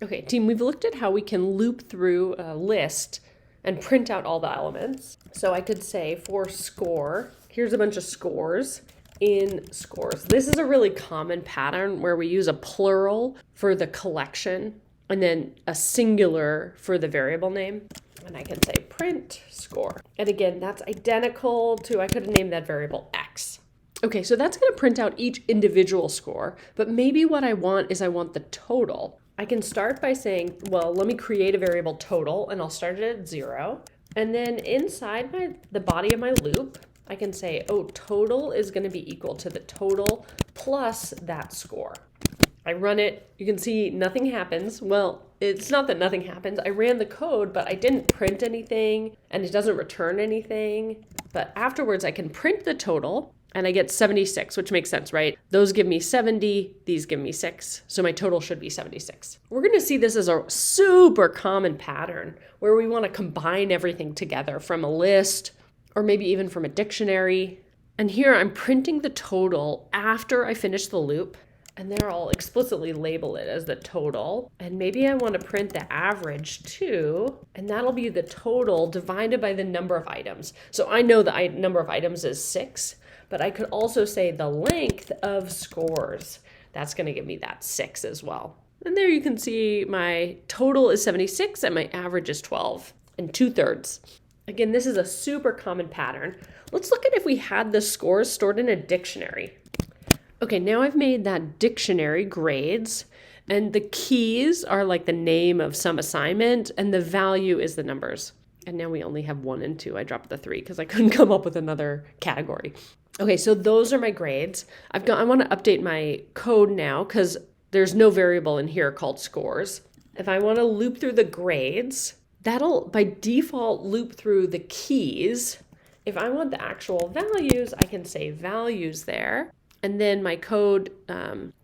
Okay, team, we've looked at how we can loop through a list and print out all the elements. So I could say for score, here's a bunch of scores in scores. This is a really common pattern where we use a plural for the collection and then a singular for the variable name. And I can say print score. And again, that's identical to, I could have named that variable X. Okay, so that's going to print out each individual score, but maybe what I want is I want the total. I can start by saying, well, let me create a variable total, and I'll start it at 0. And then inside the body of my loop, I can say, oh, total is going to be equal to the total plus that score. I run it, you can see nothing happens. Well, it's not that nothing happens. I ran the code, but I didn't print anything, and it doesn't return anything. But afterwards, I can print the total, and I get 76, which makes sense, right? Those give me 70, these give me 6, so my total should be 76. We're going to see this as a super common pattern where we want to combine everything together from a list or maybe even from a dictionary. And here I'm printing the total after I finish the loop, and there I'll explicitly label it as the total. And maybe I want to print the average too, and that'll be the total divided by the number of items. So I know the number of items is 6. But I could also say the length of scores. That's going to give me that 6 as well. And there you can see my total is 76 and my average is 12 and 2/3. Again, this is a super common pattern. Let's look at if we had the scores stored in a dictionary. Okay, now I've made that dictionary grades, and the keys are like the name of some assignment and the value is the numbers. And now we only have 1 and 2. I dropped the 3 because I couldn't come up with another category. Okay, so those are my grades. I want to update my code now because there's no variable in here called scores. If I want to loop through the grades, that'll by default loop through the keys. If I want the actual values, I can say values there. And then my code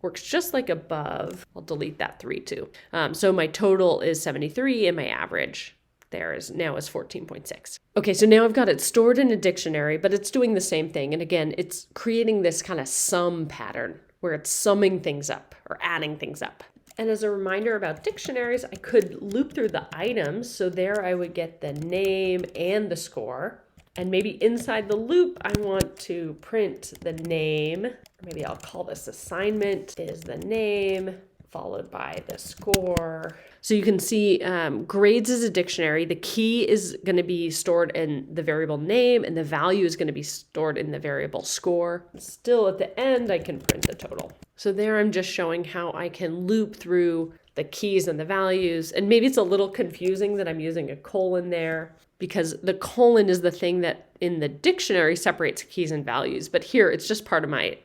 works just like above. I'll delete that 3 too. So my total is 73 and my average there is 14.6. Okay, so now I've got it stored in a dictionary, but it's doing the same thing. And again, it's creating this kind of sum pattern where it's summing things up or adding things up. And as a reminder about dictionaries, I could loop through the items. So there I would get the name and the score. And maybe inside the loop, I want to print the name. Maybe I'll call this assignment is the name followed by the score. So you can see grades is a dictionary. The key is going to be stored in the variable name, and the value is going to be stored in the variable score. Still at the end, I can print the total. So there I'm just showing how I can loop through the keys and the values. And maybe it's a little confusing that I'm using a colon there because the colon is the thing that in the dictionary separates keys and values. But here it's just part of my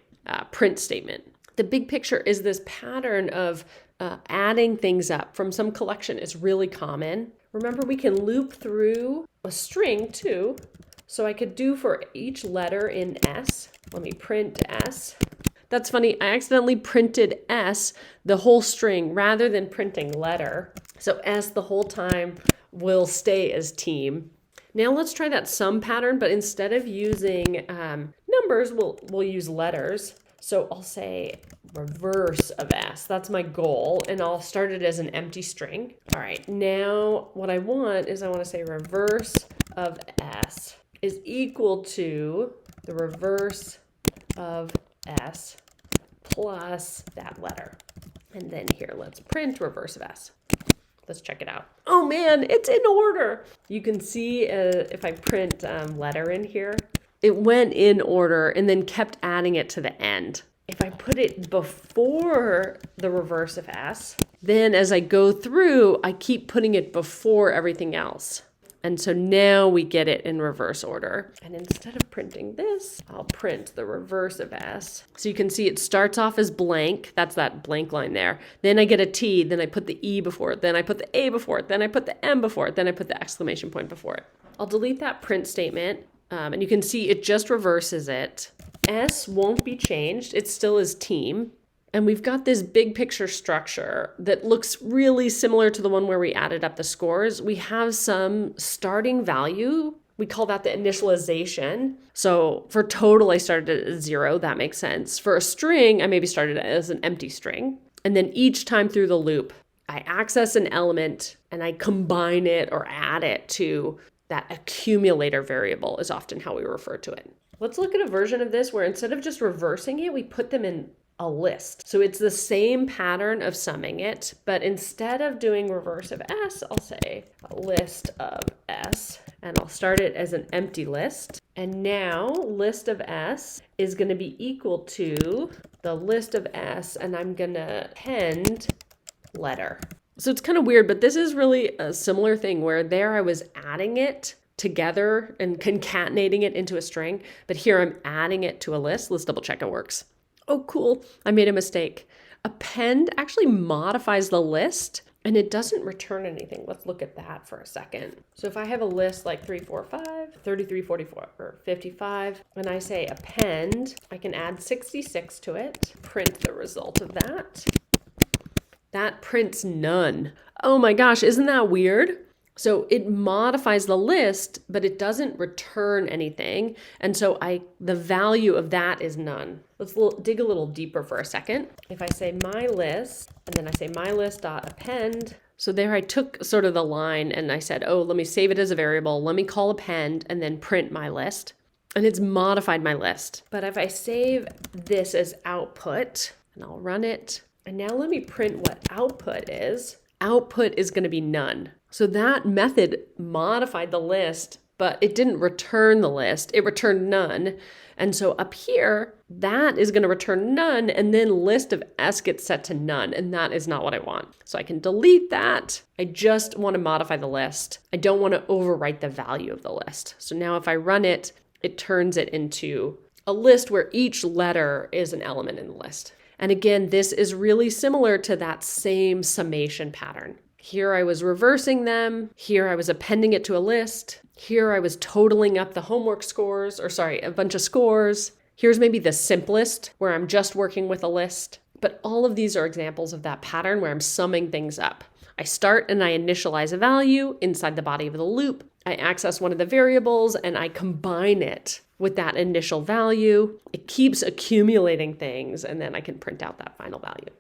print statement. The big picture is this pattern of adding things up from some collection is really common. Remember, we can loop through a string too. So I could do for each letter in S. Let me print S. That's funny. I accidentally printed S, the whole string, rather than printing letter. So S the whole time will stay as team. Now let's try that sum pattern, but instead of using numbers, we'll use letters. So I'll say reverse of S. That's my goal. And I'll start it as an empty string. All right. Now what I want to say reverse of S is equal to the reverse of S plus that letter. And then here, let's print reverse of S. Let's check it out. Oh man, it's in order. You can see if I print letter in here, it went in order and then kept adding it to the end. If I put it before the reverse of S, then as I go through, I keep putting it before everything else. And so now we get it in reverse order. And instead of printing this, I'll print the reverse of S. So you can see it starts off as blank. That's that blank line there. Then I get a T, then I put the E before it, then I put the A before it, then I put the M before it, then I put the exclamation point before it. I'll delete that print statement. And you can see it just reverses it. S won't be changed. It still is team. And we've got this big picture structure that looks really similar to the one where we added up the scores. We have some starting value. We call that the initialization. So for total, I started at 0. That makes sense. For a string, I maybe started as an empty string. And then each time through the loop, I access an element and I combine it or add it to that accumulator variable is often how we refer to it. Let's look at a version of this where instead of just reversing it, we put them in a list. So it's the same pattern of summing it, but instead of doing reverse of S, I'll say a list of S, and I'll start it as an empty list. And now list of S is going to be equal to the list of S, and I'm going to append letter. So it's kind of weird, but this is really a similar thing where there I was adding it together and concatenating it into a string, but here I'm adding it to a list. Let's double check it works. Oh, cool. I made a mistake. Append actually modifies the list and it doesn't return anything. Let's look at that for a second. So if I have a list like 3, 4, 5, 33, 44, or 55, and I say append, I can add 66 to it, print the result of that. That prints none. Oh my gosh, isn't that weird? So it modifies the list, but it doesn't return anything. And so the value of that is none. Let's dig a little deeper for a second. If I say my list, and then I say my list.append, so there I took sort of the line and I said, oh, let me save it as a variable. Let me call append and then print my list. And it's modified my list. But if I save this as output, and I'll run it, and now let me print what output is. Output is going to be none. So that method modified the list, but it didn't return the list. It returned none. And so up here, that is going to return none, and then list of S gets set to none, and that is not what I want. So I can delete that. I just want to modify the list. I don't want to overwrite the value of the list. So now if I run it, it turns it into a list where each letter is an element in the list. And again, this is really similar to that same summation pattern. Here I was reversing them. Here I was appending it to a list. Here I was totaling up the homework scores, a bunch of scores. Here's maybe the simplest where I'm just working with a list. But all of these are examples of that pattern where I'm summing things up. I start and I initialize a value inside the body of the loop. I access one of the variables and I combine it with that initial value. It keeps accumulating things and then I can print out that final value.